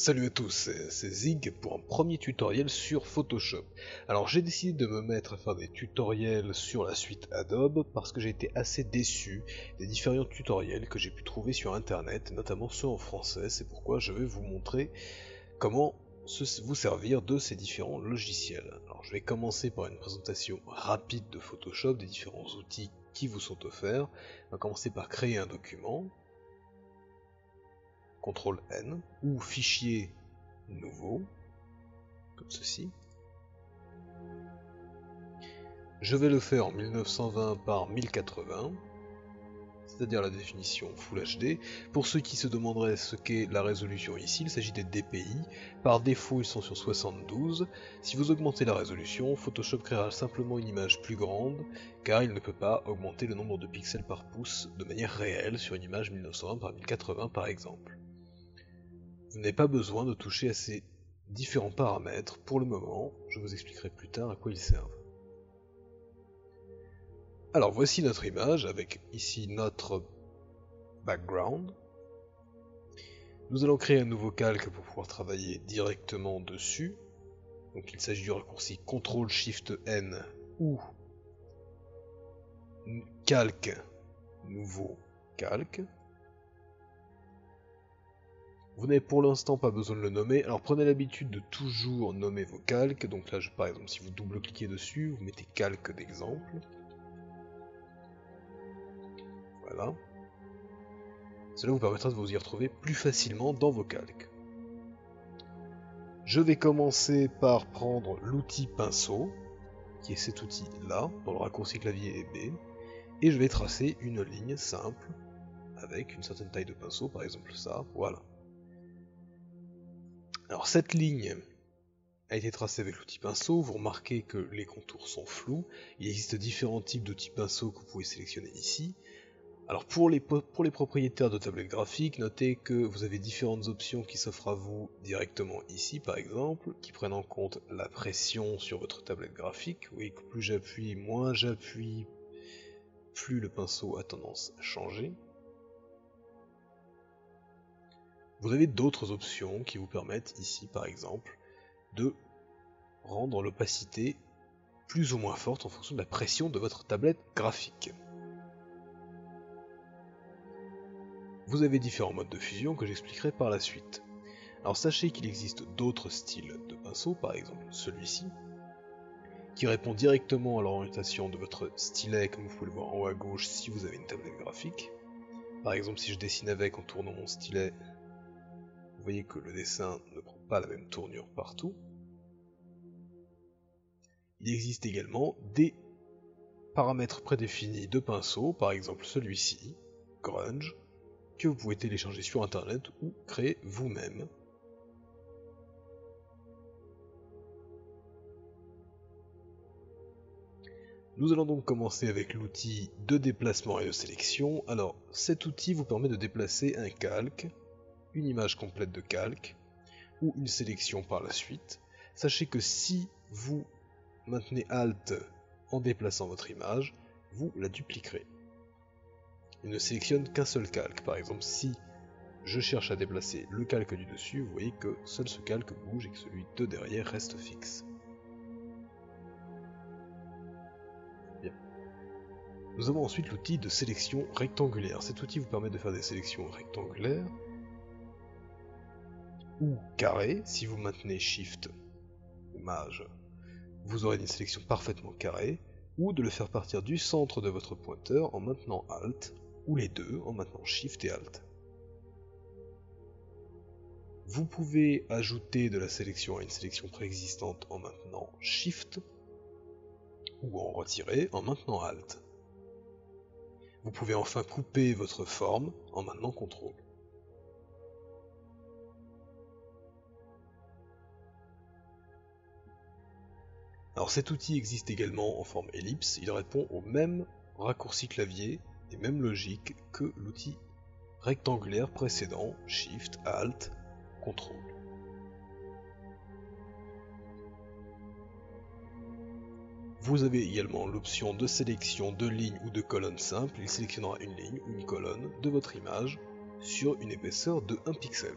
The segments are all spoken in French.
Salut à tous, c'est Zig pour un premier tutoriel sur Photoshop. Alors j'ai décidé de me mettre à faire des tutoriels sur la suite Adobe parce que j'ai été assez déçu des différents tutoriels que j'ai pu trouver sur internet, notamment ceux en français. C'est pourquoi je vais vous montrer comment vous servir de ces différents logiciels. Alors je vais commencer par une présentation rapide de Photoshop, des différents outils qui vous sont offerts. On va commencer par créer un document. CTRL-N, ou fichier nouveau, comme ceci. Je vais le faire en 1920 par 1080, c'est-à-dire la définition Full HD. Pour ceux qui se demanderaient ce qu'est la résolution ici, il s'agit des DPI. Par défaut, ils sont sur 72. Si vous augmentez la résolution, Photoshop créera simplement une image plus grande, car il ne peut pas augmenter le nombre de pixels par pouce de manière réelle sur une image 1920 par 1080 par exemple. Vous n'avez pas besoin de toucher à ces différents paramètres pour le moment, je vous expliquerai plus tard à quoi ils servent. Alors voici notre image avec ici notre background. Nous allons créer un nouveau calque pour pouvoir travailler directement dessus. Donc il s'agit du raccourci CTRL-SHIFT-N ou calque, nouveau calque. Vous n'avez pour l'instant pas besoin de le nommer, alors prenez l'habitude de toujours nommer vos calques. Donc là, par exemple, si vous double-cliquez dessus, vous mettez calque d'exemple. Voilà. Cela vous permettra de vous y retrouver plus facilement dans vos calques. Je vais commencer par prendre l'outil pinceau, qui est cet outil-là, dans le raccourci clavier et B, et je vais tracer une ligne simple, avec une certaine taille de pinceau, par exemple ça, voilà. Alors cette ligne a été tracée avec l'outil pinceau, vous remarquez que les contours sont flous, il existe différents types d'outils pinceau que vous pouvez sélectionner ici. Alors pour les propriétaires de tablettes graphiques, notez que vous avez différentes options qui s'offrent à vous directement ici par exemple, qui prennent en compte la pression sur votre tablette graphique. Vous voyez que plus j'appuie, moins j'appuie, plus le pinceau a tendance à changer. Vous avez d'autres options qui vous permettent ici par exemple de rendre l'opacité plus ou moins forte en fonction de la pression de votre tablette graphique. Vous avez différents modes de fusion que j'expliquerai par la suite. Alors sachez qu'il existe d'autres styles de pinceau, par exemple celui-ci, qui répond directement à l'orientation de votre stylet, comme vous pouvez le voir en haut à gauche si vous avez une tablette graphique. Par exemple, si je dessine avec en tournant mon stylet, vous voyez que le dessin ne prend pas la même tournure partout. Il existe également des paramètres prédéfinis de pinceau, par exemple celui-ci, Grunge, que vous pouvez télécharger sur internet ou créer vous-même. Nous allons donc commencer avec l'outil de déplacement et de sélection. Alors cet outil vous permet de déplacer un calque, une image complète de calque, ou une sélection par la suite. Sachez que si vous maintenez Alt en déplaçant votre image, vous la dupliquerez. Il ne sélectionne qu'un seul calque. Par exemple, si je cherche à déplacer le calque du dessus, vous voyez que seul ce calque bouge et que celui de derrière reste fixe. Bien. Nous avons ensuite l'outil de sélection rectangulaire. Cet outil vous permet de faire des sélections rectangulaires ou carrées. Si vous maintenez Shift ou Maj, vous aurez une sélection parfaitement carrée, ou de le faire partir du centre de votre pointeur en maintenant Alt, ou les deux en maintenant Shift et Alt. Vous pouvez ajouter de la sélection à une sélection préexistante en maintenant Shift, ou en retirer en maintenant Alt. Vous pouvez enfin couper votre forme en maintenant CTRL. Alors cet outil existe également en forme ellipse, il répond au même raccourci clavier et même logique que l'outil rectangulaire précédent, Shift, Alt, CTRL. Vous avez également l'option de sélection de ligne ou de colonne simple, il sélectionnera une ligne ou une colonne de votre image sur une épaisseur de 1 pixel.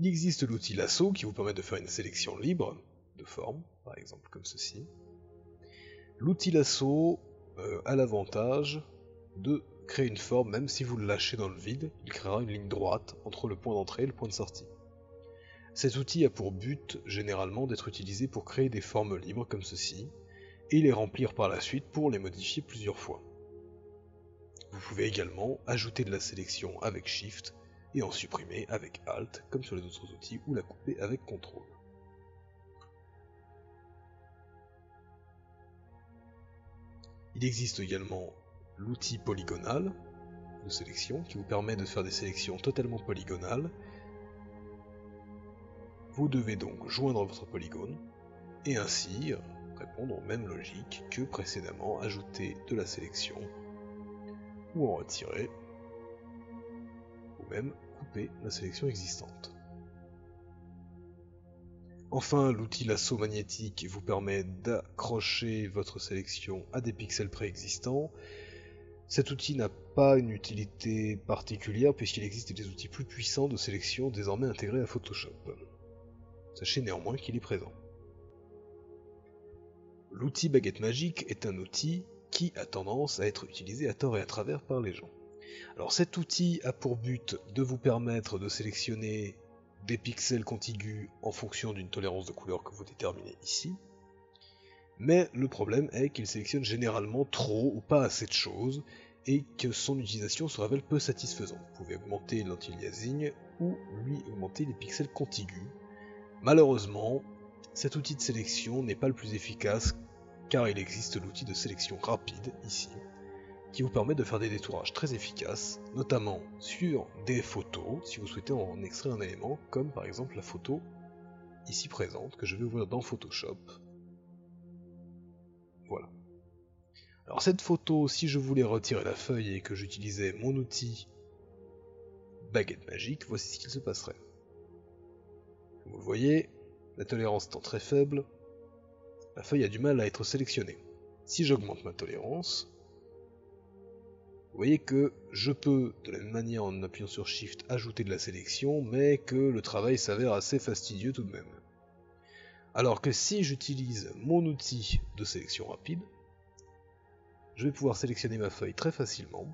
Il existe l'outil lasso qui vous permet de faire une sélection libre de forme, par exemple comme ceci. L'outil lasso a l'avantage de créer une forme, même si vous le lâchez dans le vide, il créera une ligne droite entre le point d'entrée et le point de sortie. Cet outil a pour but généralement d'être utilisé pour créer des formes libres comme ceci, et les remplir par la suite pour les modifier plusieurs fois. Vous pouvez également ajouter de la sélection avec Shift et en supprimer avec Alt comme sur les autres outils ou la couper avec CTRL. Il existe également l'outil polygonal de sélection qui vous permet de faire des sélections totalement polygonales. Vous devez donc joindre votre polygone et ainsi répondre aux mêmes logiques que précédemment, ajouter de la sélection ou en retirer, ou même couper la sélection existante. Enfin, l'outil lasso magnétique vous permet d'accrocher votre sélection à des pixels préexistants. Cet outil n'a pas une utilité particulière puisqu'il existe des outils plus puissants de sélection désormais intégrés à Photoshop. Sachez néanmoins qu'il est présent. L'outil baguette magique est un outil qui a tendance à être utilisé à tort et à travers par les gens. Alors cet outil a pour but de vous permettre de sélectionner des pixels contigus en fonction d'une tolérance de couleur que vous déterminez ici, mais le problème est qu'il sélectionne généralement trop ou pas assez de choses et que son utilisation se révèle peu satisfaisante. Vous pouvez augmenter l'anti-aliasing ou lui augmenter les pixels contigus. Malheureusement, cet outil de sélection n'est pas le plus efficace car il existe l'outil de sélection rapide ici, qui vous permet de faire des détourages très efficaces, notamment sur des photos, si vous souhaitez en extraire un élément, comme par exemple la photo ici présente, que je vais ouvrir dans Photoshop. Voilà. Alors cette photo, si je voulais retirer la feuille et que j'utilisais mon outil baguette magique, voici ce qu'il se passerait. Comme vous le voyez, la tolérance étant très faible, la feuille a du mal à être sélectionnée. Si j'augmente ma tolérance, vous voyez que je peux, de la même manière en appuyant sur Shift, ajouter de la sélection, mais que le travail s'avère assez fastidieux tout de même. Alors que si j'utilise mon outil de sélection rapide, je vais pouvoir sélectionner ma feuille très facilement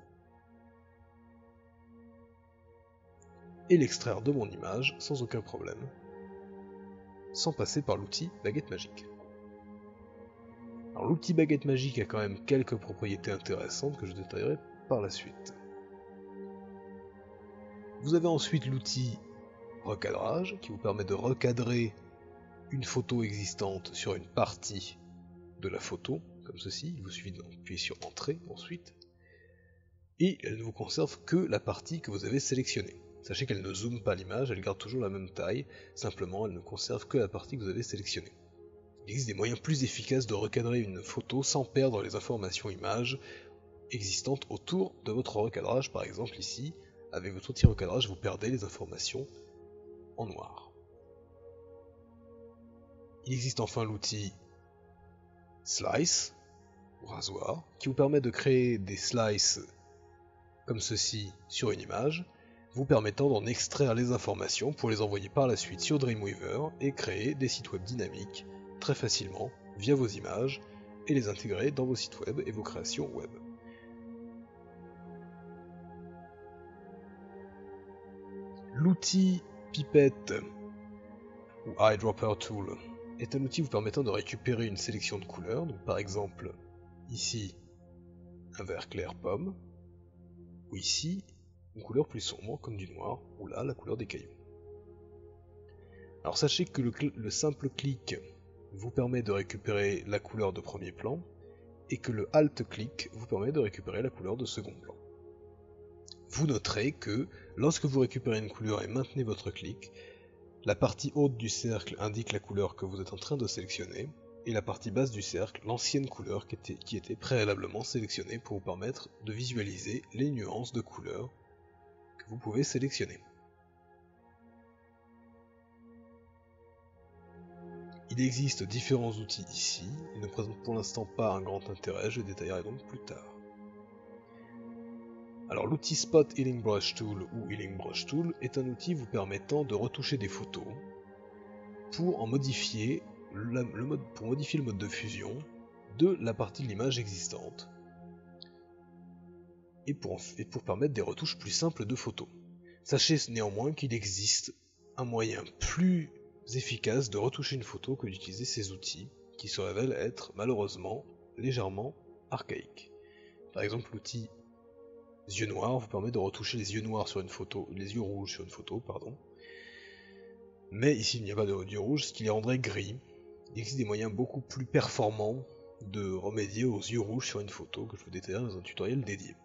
et l'extraire de mon image sans aucun problème, sans passer par l'outil baguette magique. Alors l'outil baguette magique a quand même quelques propriétés intéressantes que je détaillerai par la suite. Vous avez ensuite l'outil recadrage qui vous permet de recadrer une photo existante sur une partie de la photo, comme ceci. Il vous suffit d'appuyer sur Entrée ensuite, et elle ne vous conserve que la partie que vous avez sélectionnée. Sachez qu'elle ne zoome pas l'image, elle garde toujours la même taille, simplement elle ne conserve que la partie que vous avez sélectionnée. Il existe des moyens plus efficaces de recadrer une photo sans perdre les informations images existantes autour de votre recadrage. Par exemple ici, avec votre outil recadrage, vous perdez les informations en noir. Il existe enfin l'outil Slice, ou rasoir, qui vous permet de créer des slices comme ceci sur une image, vous permettant d'en extraire les informations pour les envoyer par la suite sur Dreamweaver et créer des sites web dynamiques très facilement via vos images et les intégrer dans vos sites web et vos créations web. L'outil Pipette ou Eyedropper Tool est un outil vous permettant de récupérer une sélection de couleurs, donc par exemple ici un vert clair pomme, ou ici une couleur plus sombre comme du noir, ou là la couleur des cailloux. Alors sachez que le simple clic vous permet de récupérer la couleur de premier plan, et que le Alt-clic vous permet de récupérer la couleur de second plan. Vous noterez que lorsque vous récupérez une couleur et maintenez votre clic, la partie haute du cercle indique la couleur que vous êtes en train de sélectionner, et la partie basse du cercle, l'ancienne couleur qui était préalablement sélectionnée pour vous permettre de visualiser les nuances de couleurs que vous pouvez sélectionner. Il existe différents outils ici, ils ne présentent pour l'instant pas un grand intérêt, je les détaillerai donc plus tard. Alors l'outil Spot Healing Brush Tool ou Healing Brush Tool est un outil vous permettant de retoucher des photos pour modifier le mode de fusion de la partie de l'image existante et pour permettre des retouches plus simples de photos. Sachez néanmoins qu'il existe un moyen plus efficace de retoucher une photo que d'utiliser ces outils qui se révèlent être malheureusement légèrement archaïques. Par exemple, l'outil yeux noirs vous permet de retoucher les yeux noirs sur une photo, les yeux rouges sur une photo, pardon. Mais ici il n'y a pas de yeux rouges, ce qui les rendrait gris. Il existe des moyens beaucoup plus performants de remédier aux yeux rouges sur une photo que je vous détaillerai dans un tutoriel dédié.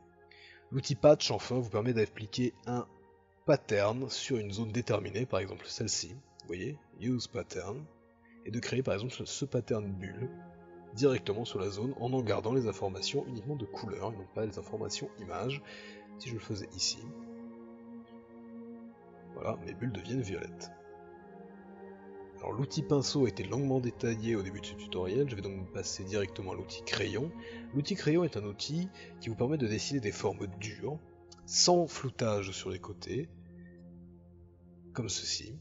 L'outil patch enfin vous permet d'appliquer un pattern sur une zone déterminée, par exemple celle-ci, vous voyez, use pattern, et de créer par exemple ce pattern bulle directement sur la zone en gardant les informations uniquement de couleur et non pas les informations images. Si je le faisais ici, voilà, mes bulles deviennent violettes. Alors l'outil pinceau a été longuement détaillé au début de ce tutoriel, je vais donc passer directement à l'outil crayon. L'outil crayon est un outil qui vous permet de dessiner des formes dures, sans floutage sur les côtés, comme ceci.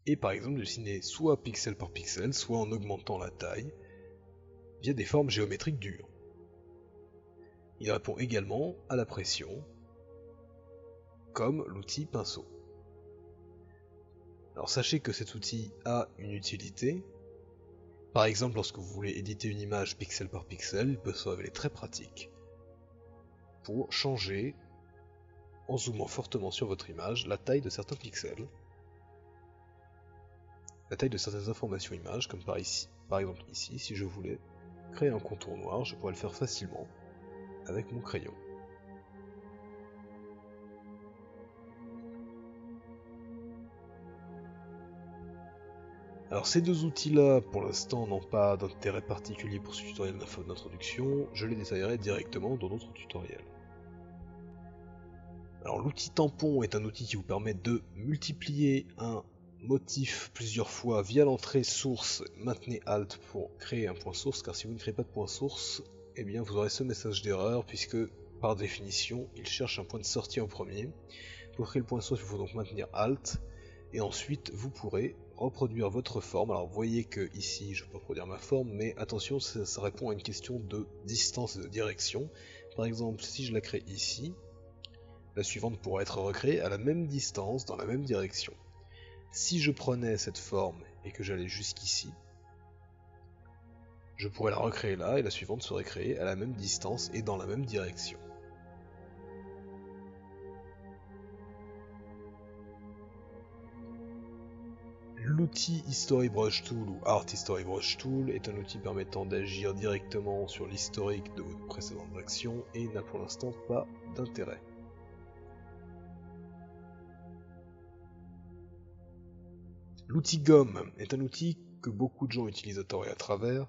Et par exemple dessiner soit pixel par pixel, soit en augmentant la taille, via des formes géométriques dures. Il répond également à la pression, comme l'outil pinceau. Alors sachez que cet outil a une utilité. Par exemple, lorsque vous voulez éditer une image pixel par pixel, il peut se révéler très pratique pour changer, en zoomant fortement sur votre image, la taille de certains pixels, la taille de certaines informations images, comme par exemple ici, si je voulais créer un contour noir, je pourrais le faire facilement avec mon crayon. Alors ces deux outils-là, pour l'instant, n'ont pas d'intérêt particulier pour ce tutoriel d'introduction, je les détaillerai directement dans d'autres tutoriels. Alors l'outil tampon est un outil qui vous permet de multiplier un motif plusieurs fois via l'entrée source. Maintenez Alt pour créer un point source, car si vous ne créez pas de point source, eh bien vous aurez ce message d'erreur, puisque par définition, il cherche un point de sortie en premier. Pour créer le point source, il faut donc maintenir Alt, et ensuite vous pourrez reproduire votre forme. Alors vous voyez que ici je peux reproduire ma forme, mais attention, ça répond à une question de distance et de direction. Par exemple, si je la crée ici, la suivante pourra être recréée à la même distance, dans la même direction. Si je prenais cette forme et que j'allais jusqu'ici, je pourrais la recréer là, et la suivante serait créée à la même distance et dans la même direction. L'outil History Brush Tool ou Art History Brush Tool est un outil permettant d'agir directement sur l'historique de vos précédentes actions et n'a pour l'instant pas d'intérêt. L'outil Gomme est un outil que beaucoup de gens utilisent à tort et à travers.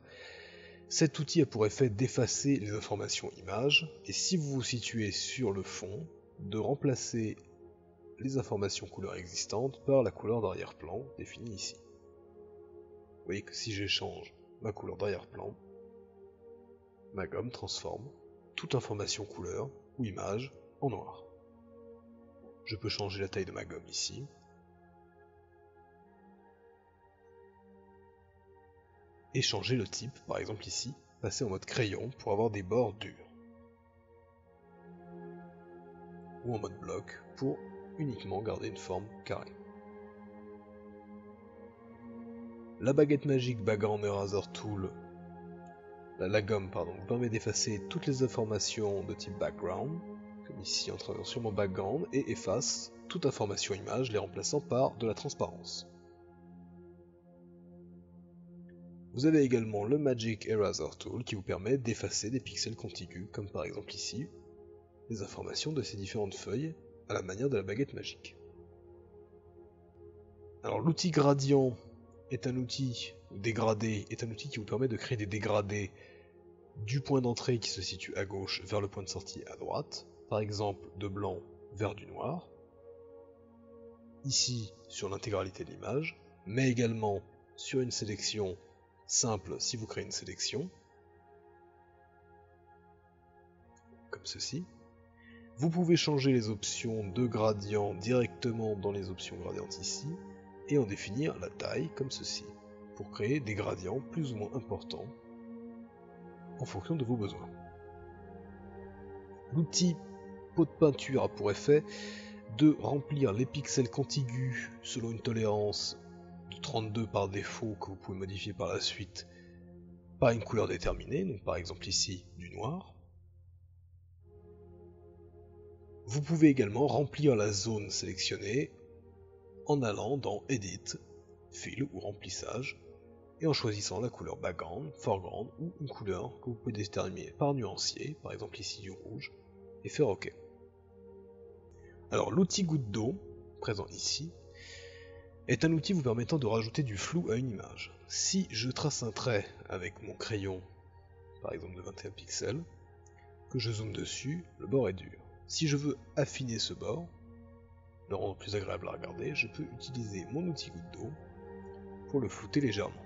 Cet outil a pour effet d'effacer les informations images, et si vous vous situez sur le fond, de remplacer les informations couleurs existantes par la couleur d'arrière-plan définie ici. Vous voyez que si j'échange ma couleur d'arrière-plan, ma gomme transforme toute information couleur ou image en noir. Je peux changer la taille de ma gomme ici. Et changer le type, par exemple ici, passer en mode crayon pour avoir des bords durs. Ou en mode bloc pour uniquement garder une forme carrée. La baguette magique Background Eraser Tool, la gomme pardon, vous permet d'effacer toutes les informations de type background, comme ici en travaillant sur mon background, et efface toute information image, les remplaçant par de la transparence. Vous avez également le Magic Eraser Tool qui vous permet d'effacer des pixels contigus, comme par exemple ici, les informations de ces différentes feuilles à la manière de la baguette magique. Alors l'outil gradient est un outil, ou dégradé, est un outil qui vous permet de créer des dégradés du point d'entrée qui se situe à gauche vers le point de sortie à droite, par exemple de blanc vers du noir, ici sur l'intégralité de l'image, mais également sur une sélection simple si vous créez une sélection, comme ceci. Vous pouvez changer les options de gradient directement dans les options gradientes ici, et en définir la taille comme ceci, pour créer des gradients plus ou moins importants en fonction de vos besoins. L'outil pot de peinture a pour effet de remplir les pixels contigus selon une tolérance de 32 par défaut que vous pouvez modifier par la suite par une couleur déterminée, donc par exemple ici du noir. Vous pouvez également remplir la zone sélectionnée en allant dans Edit, Fill ou Remplissage, et en choisissant la couleur Background, Foreground ou une couleur que vous pouvez déterminer par nuancier, par exemple ici du rouge, et faire OK. Alors l'outil goutte d'eau, présent ici, est un outil vous permettant de rajouter du flou à une image. Si je trace un trait avec mon crayon, par exemple de 21 pixels, que je zoome dessus, le bord est dur. Si je veux affiner ce bord, le rendre plus agréable à regarder, je peux utiliser mon outil goutte d'eau pour le flouter légèrement,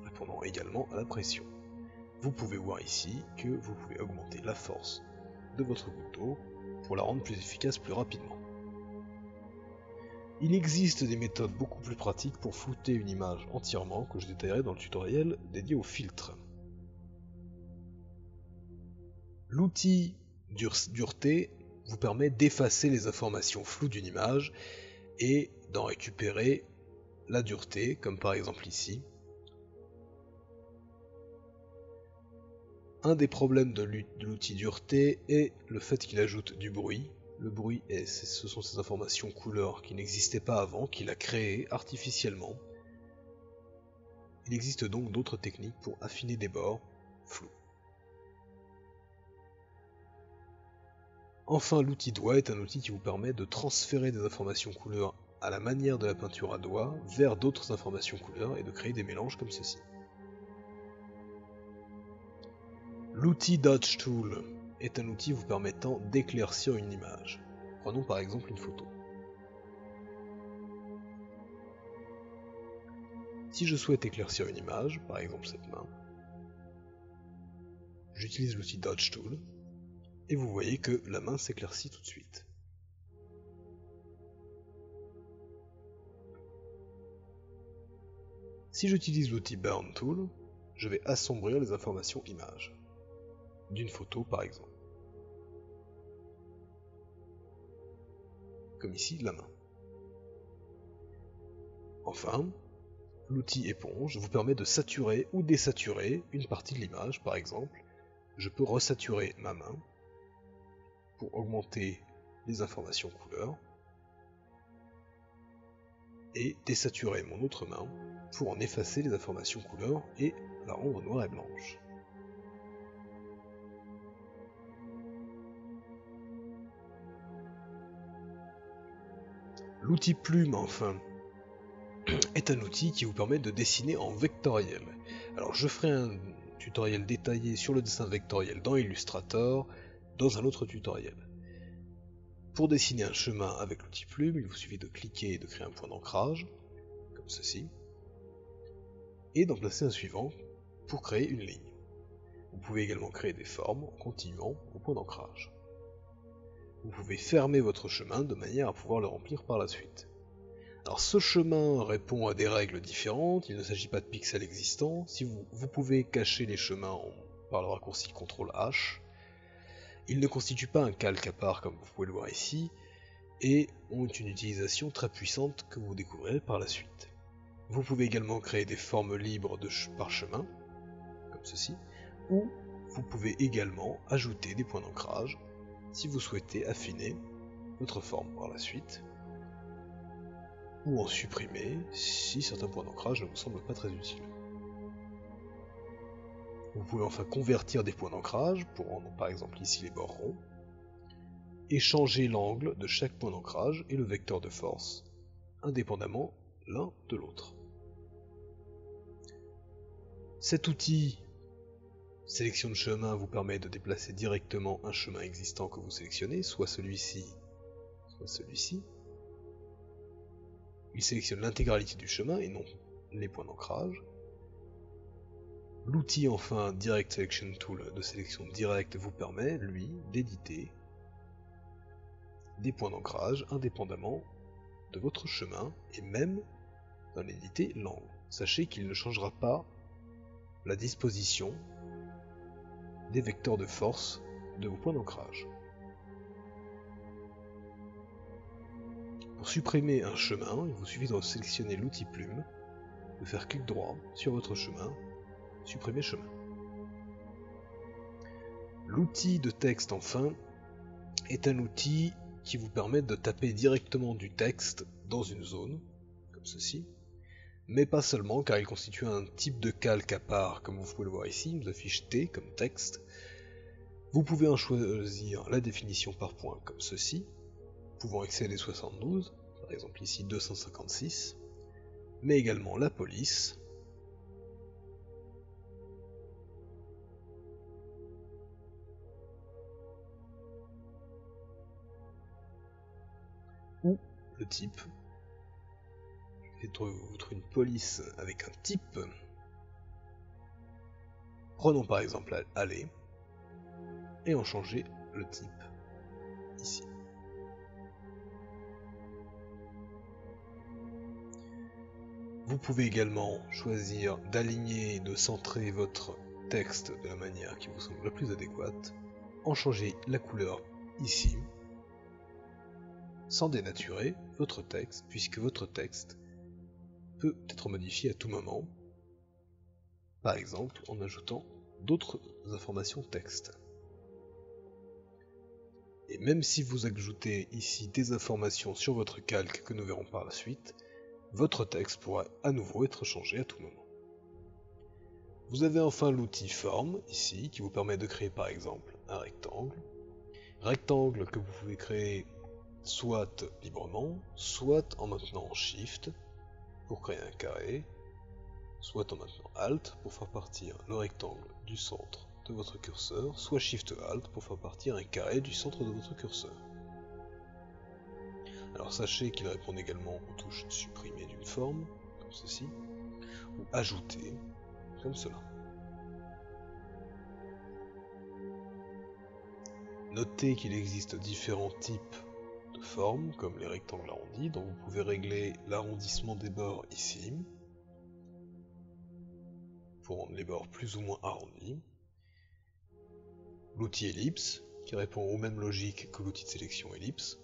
répondant également à la pression. Vous pouvez voir ici que vous pouvez augmenter la force de votre goutte d'eau pour la rendre plus efficace plus rapidement. Il existe des méthodes beaucoup plus pratiques pour flouter une image entièrement que je détaillerai dans le tutoriel dédié au filtre. L'outil dureté vous permet d'effacer les informations floues d'une image et d'en récupérer la dureté, comme par exemple ici. Un des problèmes de l'outil dureté est le fait qu'il ajoute du bruit. Le bruit, ce sont ces informations couleurs qui n'existaient pas avant, qu'il a créées artificiellement. Il existe donc d'autres techniques pour affiner des bords flous. Enfin, l'outil doigt est un outil qui vous permet de transférer des informations couleurs à la manière de la peinture à doigt vers d'autres informations couleurs et de créer des mélanges comme ceci. L'outil Dodge Tool est un outil vous permettant d'éclaircir une image. Prenons par exemple une photo. Si je souhaite éclaircir une image, par exemple cette main, j'utilise l'outil Dodge Tool et vous voyez que la main s'éclaircit tout de suite. Si j'utilise l'outil Burn Tool, je vais assombrir les informations images, d'une photo par exemple. Comme ici, la main. Enfin, l'outil éponge vous permet de saturer ou désaturer une partie de l'image, par exemple. Je peux resaturer ma main pour augmenter les informations couleurs et désaturer mon autre main pour en effacer les informations couleurs et la rendre noire et blanche. L'outil plume, enfin, est un outil qui vous permet de dessiner en vectoriel. Alors je ferai un tutoriel détaillé sur le dessin vectoriel dans Illustrator dans un autre tutoriel. Pour dessiner un chemin avec l'outil plume, il vous suffit de cliquer et de créer un point d'ancrage, comme ceci, et d'en placer un suivant pour créer une ligne. Vous pouvez également créer des formes en continuant au point d'ancrage. Vous pouvez fermer votre chemin de manière à pouvoir le remplir par la suite. Alors ce chemin répond à des règles différentes, il ne s'agit pas de pixels existants. Si vous pouvez cacher les chemins par le raccourci CTRL H. Ils ne constituent pas un calque à part comme vous pouvez le voir ici, et ont une utilisation très puissante que vous découvrirez par la suite. Vous pouvez également créer des formes libres de parchemin, comme ceci, ou vous pouvez également ajouter des points d'ancrage si vous souhaitez affiner votre forme par la suite, ou en supprimer si certains points d'ancrage ne vous semblent pas très utiles. Vous pouvez enfin convertir des points d'ancrage pour rendre par exemple ici les bords ronds, et changer l'angle de chaque point d'ancrage et le vecteur de force, indépendamment l'un de l'autre. Cet outil sélection de chemin vous permet de déplacer directement un chemin existant que vous sélectionnez, soit celui-ci, soit celui-ci. Il sélectionne l'intégralité du chemin et non les points d'ancrage. L'outil enfin Direct Selection Tool de sélection directe vous permet, lui, d'éditer des points d'ancrage indépendamment de votre chemin et même d'en éditer l'angle. Sachez qu'il ne changera pas la disposition des vecteurs de force de vos points d'ancrage. Pour supprimer un chemin, il vous suffit de sélectionner l'outil plume, de faire clic droit sur votre chemin, supprimer chemin. L'outil de texte enfin est un outil qui vous permet de taper directement du texte dans une zone, comme ceci, mais pas seulement car il constitue un type de calque à part, comme vous pouvez le voir ici, il nous affiche T comme texte. Vous pouvez en choisir la définition par point comme ceci, pouvant excéder 72, par exemple ici 256, mais également la police, ou le type. Je vais vous trouver une police avec un type. Prenons par exemple aller et en changer le type ici. Vous pouvez également choisir d'aligner et de centrer votre texte de la manière qui vous semble la plus adéquate, en changer la couleur ici, sans dénaturer votre texte, puisque votre texte peut être modifié à tout moment, par exemple en ajoutant d'autres informations texte. Et même si vous ajoutez ici des informations sur votre calque que nous verrons par la suite, votre texte pourra à nouveau être changé à tout moment. Vous avez enfin l'outil forme ici qui vous permet de créer par exemple un rectangle que vous pouvez créer soit librement, soit en maintenant Shift pour créer un carré, soit en maintenant Alt pour faire partir le rectangle du centre de votre curseur, soit Shift Alt pour faire partir un carré du centre de votre curseur. Alors sachez qu'il répond également aux touches supprimer d'une forme, comme ceci, ou ajouter, comme cela. Notez qu'il existe différents types de formes, comme les rectangles arrondis, dont vous pouvez régler l'arrondissement des bords ici, pour rendre les bords plus ou moins arrondis. L'outil ellipse, qui répond aux mêmes logiques que l'outil de sélection ellipse.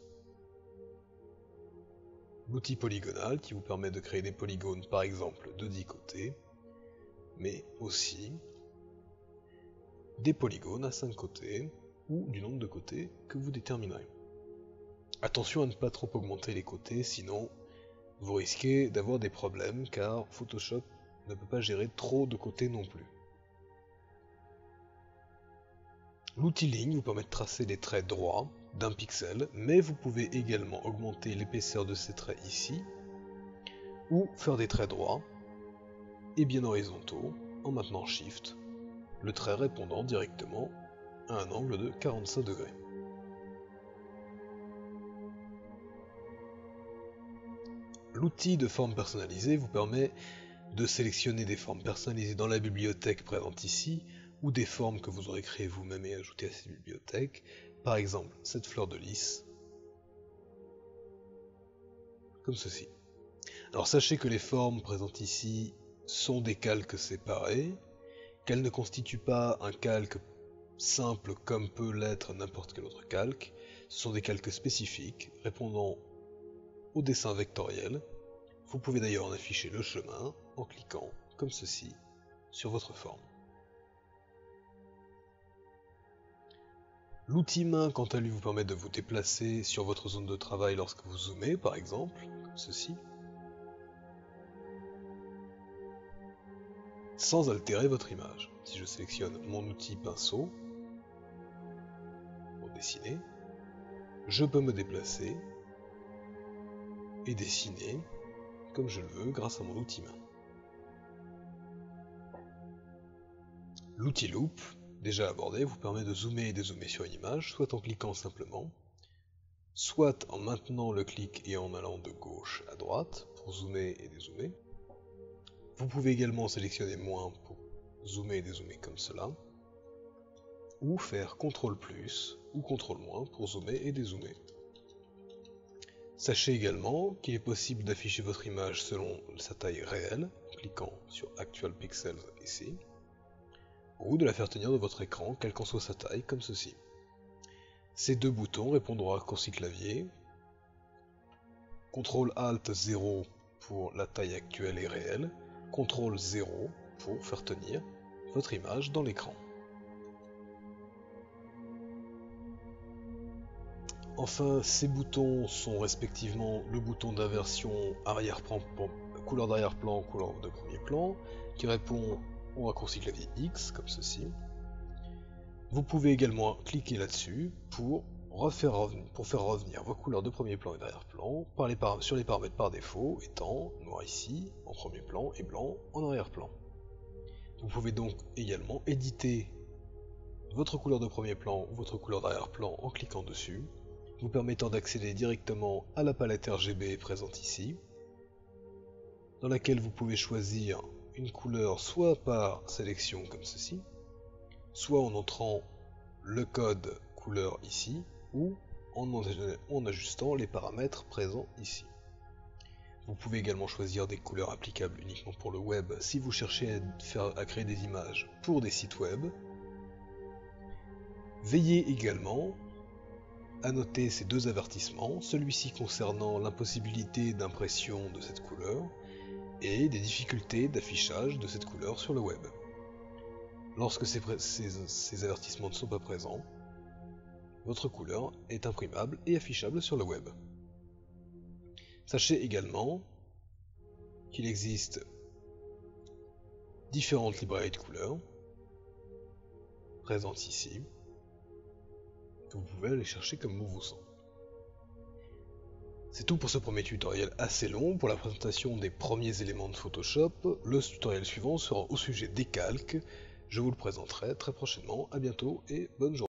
L'outil polygonal, qui vous permet de créer des polygones par exemple de 10 côtés, mais aussi des polygones à 5 côtés, ou du nombre de côtés que vous déterminerez. Attention à ne pas trop augmenter les côtés, sinon vous risquez d'avoir des problèmes, car Photoshop ne peut pas gérer trop de côtés non plus. L'outil ligne vous permet de tracer des traits droits d'un pixel, mais vous pouvez également augmenter l'épaisseur de ces traits ici, ou faire des traits droits et bien horizontaux en maintenant Shift, le trait répondant directement à un angle de 45 degrés. L'outil de forme personnalisée vous permet de sélectionner des formes personnalisées dans la bibliothèque présente ici, ou des formes que vous aurez créées vous-même et ajoutées à cette bibliothèque, par exemple cette fleur de lys, comme ceci. Alors sachez que les formes présentes ici sont des calques séparés, qu'elles ne constituent pas un calque simple comme peut l'être n'importe quel autre calque, ce sont des calques spécifiques répondant au dessin vectoriel. Vous pouvez d'ailleurs en afficher le chemin en cliquant, comme ceci, sur votre forme. L'outil main, quant à lui, vous permet de vous déplacer sur votre zone de travail lorsque vous zoomez, par exemple, comme ceci, sans altérer votre image. Si je sélectionne mon outil pinceau, pour dessiner, je peux me déplacer et dessiner comme je le veux grâce à mon outil main. L'outil loop, déjà abordé, vous permet de zoomer et dézoomer sur une image, soit en cliquant simplement, soit en maintenant le clic et en allant de gauche à droite pour zoomer et dézoomer. Vous pouvez également sélectionner moins pour zoomer et dézoomer comme cela, ou faire CTRL plus ou CTRL- pour zoomer et dézoomer. Sachez également qu'il est possible d'afficher votre image selon sa taille réelle, en cliquant sur Actual Pixels ici, ou de la faire tenir de votre écran, quelle qu'en soit sa taille, comme ceci. Ces deux boutons répondront à raccourci clavier, CTRL-ALT 0 pour la taille actuelle et réelle, CTRL 0 pour faire tenir votre image dans l'écran. Enfin, ces boutons sont respectivement le bouton d'inversion arrière-plan, couleur d'arrière-plan, couleur de premier plan, qui répond au raccourci clavier X, comme ceci. Vous pouvez également cliquer là-dessus pour faire revenir vos couleurs de premier plan et d'arrière-plan sur les paramètres par défaut, étant noir ici en premier plan et blanc en arrière-plan. Vous pouvez donc également éditer votre couleur de premier plan ou votre couleur d'arrière-plan en cliquant dessus, vous permettant d'accéder directement à la palette RGB présente ici, dans laquelle vous pouvez choisir une couleur soit par sélection comme ceci, soit en entrant le code couleur ici, ou en ajustant les paramètres présents ici. Vous pouvez également choisir des couleurs applicables uniquement pour le web si vous cherchez à créer des images pour des sites web. Veillez également à noter ces deux avertissements, celui-ci concernant l'impossibilité d'impression de cette couleur et des difficultés d'affichage de cette couleur sur le web. Lorsque ces avertissements ne sont pas présents, votre couleur est imprimable et affichable sur le web. Sachez également qu'il existe différentes librairies de couleurs présentes ici, que vous pouvez aller chercher comme bon vous semble. C'est tout pour ce premier tutoriel assez long pour la présentation des premiers éléments de Photoshop. Le tutoriel suivant sera au sujet des calques. Je vous le présenterai très prochainement. À bientôt et bonne journée.